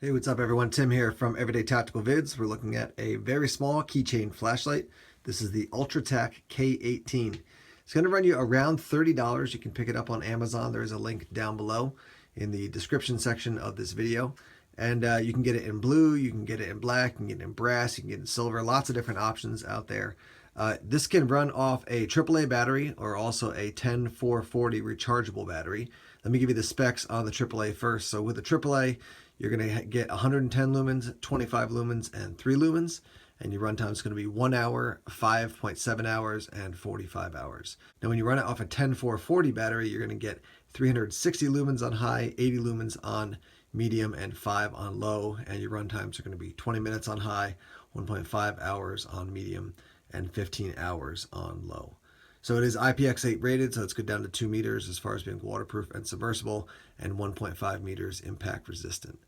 Hey, what's up everyone? Tim here from Everyday Tactical Vids. We're looking at a very small keychain flashlight. This is the Ultratac K18. It's going to run you around $30. You can pick it up on Amazon. There is a link down below in the description section of this video. And you can get it in blue, you can get it in black, you can get it in brass, you can get it in silver. Lots of different options out there. This can run off a AAA battery or also a 10440 rechargeable battery. Let me give you the specs on the AAA first. So with the AAA, you're going to get 110 lumens, 25 lumens, and 3 lumens. And your runtime is going to be 1 hour, 5.7 hours, and 45 hours. Now, when you run it off a 10440 battery, you're going to get 360 lumens on high, 80 lumens on medium, and 5 on low. And your run times are going to be 20 minutes on high, 1.5 hours on medium, and 15 hours on low. So it is IPX8 rated, so it's good down to 2 meters as far as being waterproof and submersible, and 1.5 meters impact resistant.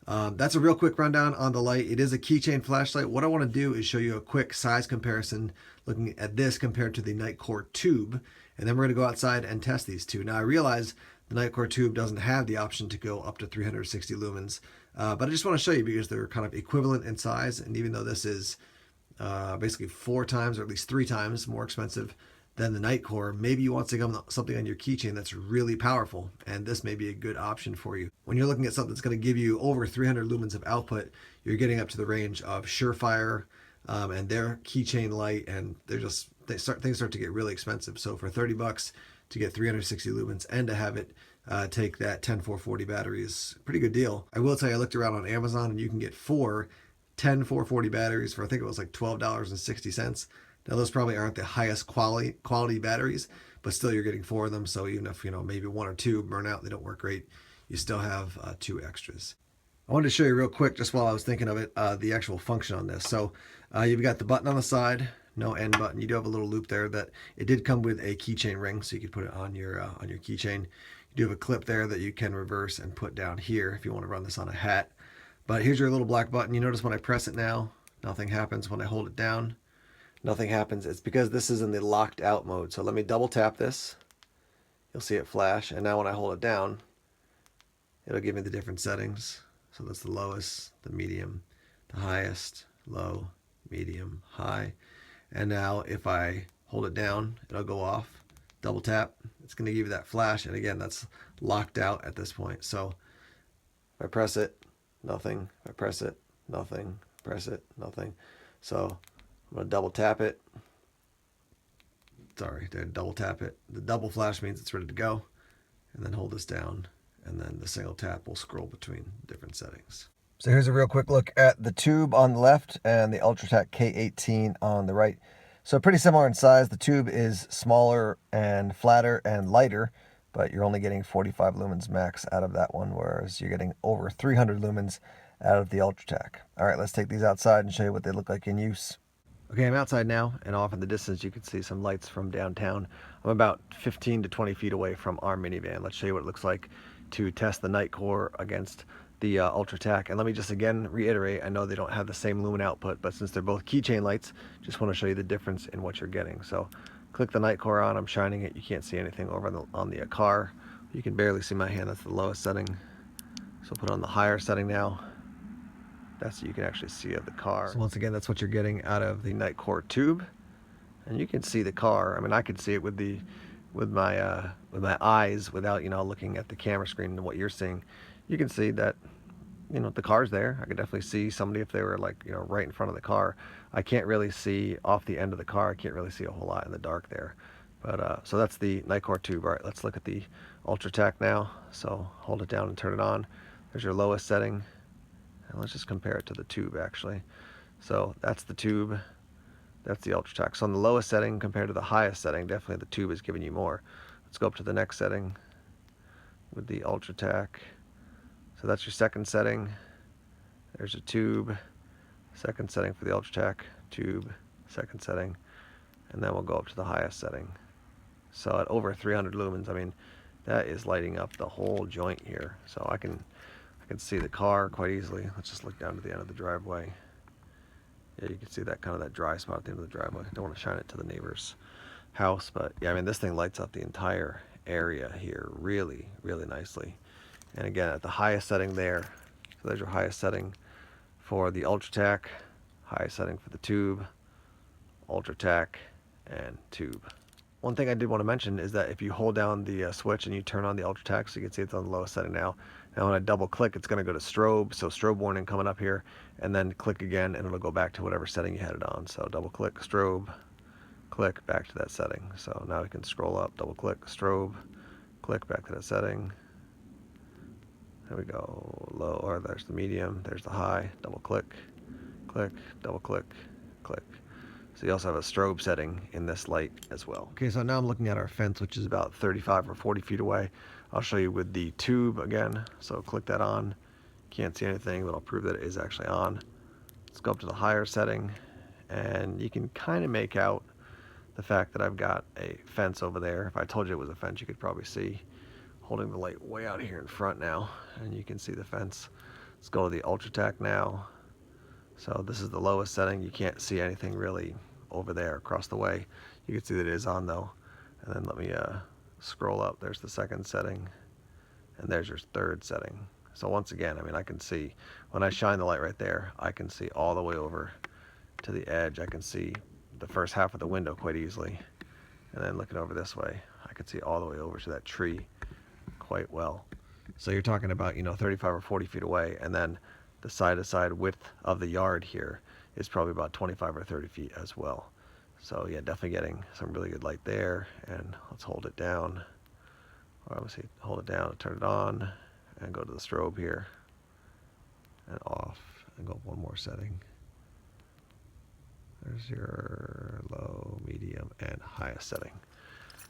That's a real quick rundown on the light. It is a keychain flashlight. What I want to do is show you a quick size comparison looking at this compared to the Nitecore tube, and then we're going to go outside and test these two. Now I realize the Nitecore tube doesn't have the option to go up to 360 lumens, but I just want to show you because they're kind of equivalent in size, and even though this is basically 4 times or at least 3 times more expensive than the Nitecore, maybe you want something on your keychain that's really powerful, and this may be a good option for you. When you're looking at something that's going to give you over 300 lumens of output, you're getting up to the range of Surefire and their keychain light, and things start to get really expensive. So for 30 bucks to get 360 lumens and to have it take that 10440 battery is a pretty good deal. I will tell you, I looked around on Amazon and you can get 4 10440 batteries for, I think it was like $12.60. Now those probably aren't the highest quality batteries, but still you're getting 4 of them. So even if maybe 1 or 2 burn out, they don't work great, you still have 2 extras. I wanted to show you real quick, just while I was thinking of it, the actual function on this. So you've got the button on the side, no end button. You do have a little loop there that it did come with a keychain ring, so you could put it on your keychain. You do have a clip there that you can reverse and put down here if you want to run this on a hat. But here's your little black button. You notice when I press it now, nothing happens. When I hold it down, nothing happens. It's because this is in the locked out mode. So let me double tap this. You'll see it flash. And now when I hold it down, it'll give me the different settings. So that's the lowest, the medium, the highest, low, medium, high. And now if I hold it down, it'll go off. Double tap, it's going to give you that flash. And again, that's locked out at this point. So if I press it, nothing. If I press it, nothing. Press it, nothing. So I'm going to double tap it. Sorry, double tap it. The double flash means it's ready to go. And then hold this down. And then the single tap will scroll between different settings. So here's a real quick look at the tube on the left and the Ultratac K18 on the right. So pretty similar in size. The tube is smaller and flatter and lighter, but you're only getting 45 lumens max out of that one, whereas you're getting over 300 lumens out of the Ultratac. All right, let's take these outside and show you what they look like in use. Okay, I'm outside now, and off in the distance you can see some lights from downtown. I'm about 15 to 20 feet away from our minivan. Let's show you what it looks like to test the Nitecore against the Ultratac. And let me just again reiterate, I know they don't have the same lumen output, but since they're both keychain lights, just want to show you the difference in what you're getting. So click the Nitecore on, I'm shining it, you can't see anything over on the car. You can barely see my hand, that's the lowest setting. So put on the higher setting now. That's what you can actually see of the car. So once again, that's what you're getting out of the Nitecore tube. And you can see the car. I mean, I could see it with my eyes without, looking at the camera screen and what you're seeing. You can see that, the car's there. I could definitely see somebody if they were like, right in front of the car. I can't really see off the end of the car. I can't really see a whole lot in the dark there. But so that's the Nitecore tube. All right, let's look at the Ultratac now. So hold it down and turn it on. There's your lowest setting. And let's just compare it to the tube actually. So that's the tube, that's the Ultratac. So on the lowest setting compared to the highest setting, definitely the tube is giving you more. Let's go up to the next setting with the Ultratac. So that's your second setting. There's a tube, second setting for the Ultratac, tube, second setting, and then we'll go up to the highest setting. So at over 300 lumens, I mean, that is lighting up the whole joint here. So I can see the car quite easily. Let's just look down to the end of the driveway. Yeah, you can see that kind of that dry spot at the end of the driveway. Don't want to shine it to the neighbor's house, but yeah, I mean, this thing lights up the entire area here really, really nicely. And again, at the highest setting there, So there's your highest setting for the Ultratac, highest setting for the tube, Ultratac, and tube. One thing I did want to mention is that if you hold down the switch and you turn on the Ultratac, so you can see it's on the lowest setting now. Now when I double click, it's going to go to strobe, so strobe warning coming up here, and then click again and it'll go back to whatever setting you had it on. So double click, strobe, click, back to that setting. So now we can scroll up, double click, strobe, click, back to that setting. There we go, low, or there's the medium, there's the high, double click, click, double click, click. So you also have a strobe setting in this light as well. Okay, so now I'm looking at our fence, which is about 35 or 40 feet away. I'll show you with the tube again. So click that on. Can't see anything, but I'll prove that it is actually on. Let's go up to the higher setting, and you can kind of make out the fact that I've got a fence over there. If I told you it was a fence, you could probably see. Holding the light way out here in front now, and you can see the fence. Let's go to the Ultratac now. So this is the lowest setting. You can't see anything really over there across the way. You can see that it is on though. And then let me scroll up. There's the second setting, and there's your third setting. So once again, I mean, I can see when I shine the light right there, I can see all the way over to the edge. I can see the first half of the window quite easily. And then looking over this way, I can see all the way over to that tree quite well. So you're talking about, 35 or 40 feet away, and then the side-to-side width of the yard here is probably about 25 or 30 feet as well. So yeah, definitely getting some really good light there. And let's hold it down, or obviously hold it down and turn it on, and go to the strobe here, and off, and go up one more setting. There's your low, medium, and highest setting.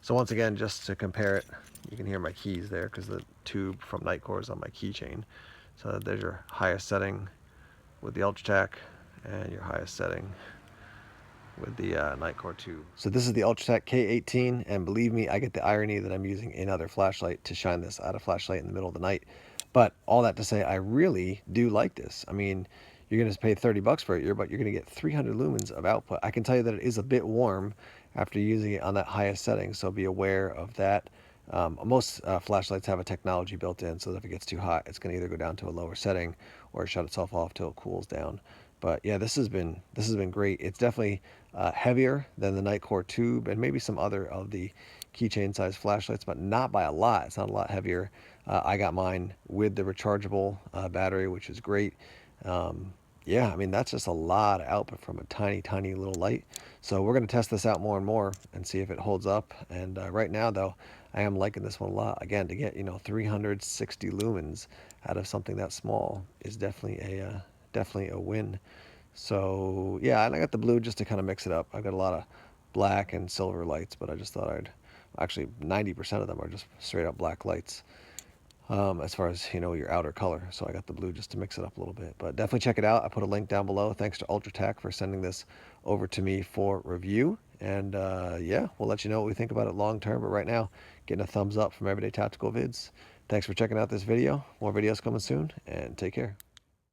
So once again, just to compare it, you can hear my keys there because the tube from Nitecore is on my keychain. So there's your highest setting with the Ultratac, and your highest setting with the Nitecore tube. So this is the Ultratac K18, and believe me, I get the irony that I'm using another flashlight to shine this out of flashlight in the middle of the night. But all that to say, I really do like this. I mean, you're going to pay 30 bucks for it, but you're going to get 300 lumens of output. I can tell you that it is a bit warm after using it on that highest setting, so be aware of that. Most flashlights have a technology built in so that if it gets too hot, it's going to either go down to a lower setting or shut itself off till it cools down. But yeah, this has been great. It's definitely heavier than the Nitecore tube and maybe some other of the keychain size flashlights, but not by a lot. It's not a lot heavier. I got mine with the rechargeable battery, which is great. Yeah, I mean, that's just a lot of output from a tiny, tiny little light. So we're going to test this out more and more and see if it holds up. And right now, though, I am liking this one a lot. Again, to get 360 lumens out of something that small is definitely a win. So yeah, and I got the blue just to kind of mix it up. I've got a lot of black and silver lights, but I just thought actually 90% of them are just straight up black lights. As far as your outer color, so I got the blue just to mix it up a little bit. But definitely check it out. I put a link down below. Thanks to Ultratac for sending this over to me for review. And yeah, we'll let you know what we think about it long term. But right now, getting a thumbs up from Everyday Tactical Vids. Thanks for checking out this video. More videos coming soon, and take care.